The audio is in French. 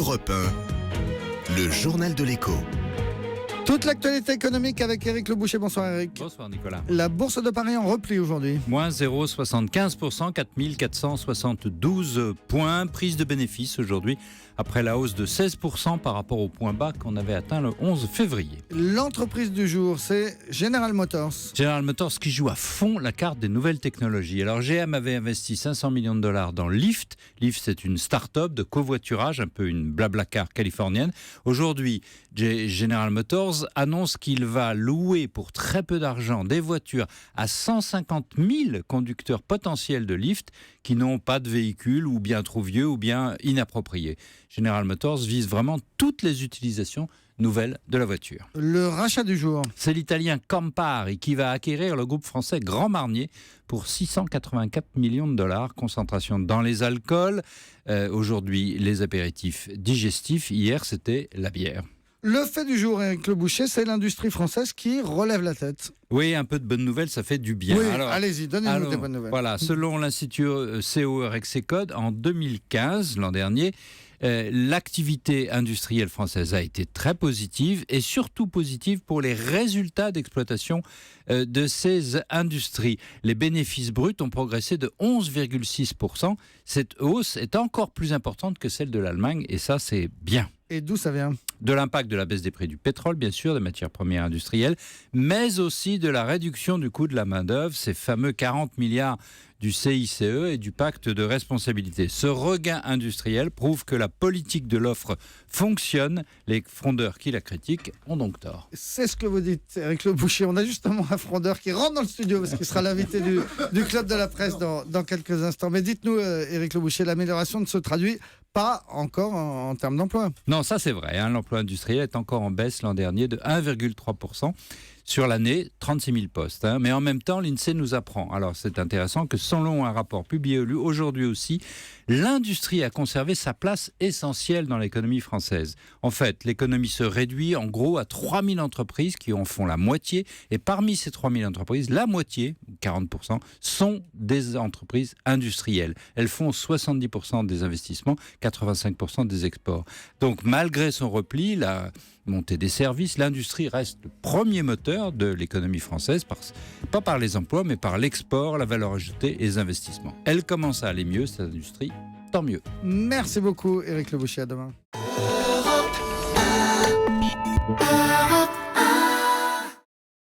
Europe 1, le journal de l'écho. Toute l'actualité économique avec Éric Leboucher. Bonsoir Éric. Bonsoir Nicolas. La bourse de Paris en repli aujourd'hui. Moins 0,75%, 4472 points. Prise de bénéfice aujourd'hui après la hausse de 16% par rapport au point bas qu'on avait atteint le 11 février. L'entreprise du jour, c'est General Motors. General Motors qui joue à fond la carte des nouvelles technologies. Alors GM avait investi 500 millions de dollars dans Lyft. Lyft, c'est une start-up de covoiturage, un peu une blablacar californienne. Aujourd'hui, General Motors annonce qu'il va louer pour très peu d'argent des voitures à 150 000 conducteurs potentiels de Lyft qui n'ont pas de véhicule ou bien trop vieux ou bien inappropriés. General Motors vise vraiment toutes les utilisations nouvelles de la voiture. Le rachat du jour. C'est l'italien Campari qui va acquérir le groupe français Grand Marnier pour 684 millions de dollars. Concentration dans les alcools. Aujourd'hui, les apéritifs digestifs. Hier, c'était la bière. Le fait du jour, Éric Leboucher, c'est l'industrie française qui relève la tête. Oui, un peu de bonnes nouvelles, ça fait du bien. Oui, allez-y, donnez-nous des bonnes nouvelles. Voilà, selon l'Institut CO Rexecode, en 2015, l'an dernier, l'activité industrielle française a été très positive et surtout positive pour les résultats d'exploitation de ces industries. Les bénéfices bruts ont progressé de 11,6%. Cette hausse est encore plus importante que celle de l'Allemagne et ça, c'est bien. Et d'où ça vient ? De l'impact de la baisse des prix du pétrole, bien sûr, des matières premières industrielles, mais aussi de la réduction du coût de la main-d'œuvre, ces fameux 40 milliards du CICE et du pacte de responsabilité. Ce regain industriel prouve que la politique de l'offre fonctionne. Les frondeurs qui la critiquent ont donc tort. C'est ce que vous dites, Éric Leboucher. On a justement un frondeur qui rentre dans le studio parce qu'il sera l'invité du Club de la Presse dans quelques instants. Mais dites-nous, Éric Leboucher, l'amélioration ne se traduit pas encore en termes d'emploi. Non, ça c'est vrai. L'emploi industriel est encore en baisse l'an dernier de 1,3%. Sur l'année, 36 000 postes. Mais en même temps, l'INSEE nous apprend, alors c'est intéressant, que selon un rapport publié aujourd'hui aussi, l'industrie a conservé sa place essentielle dans l'économie française. En fait, l'économie se réduit en gros à 3 000 entreprises qui en font la moitié. Et parmi ces 3 000 entreprises, la moitié, 40%, sont des entreprises industrielles. Elles font 70% des investissements, 85% des exports. Donc malgré son repli, la montée des services, l'industrie reste le premier moteur de l'économie française, pas par les emplois, mais par l'export, la valeur ajoutée et les investissements. Elle commence à aller mieux, cette industrie, tant mieux. Merci beaucoup, Éric Leboucher. À demain.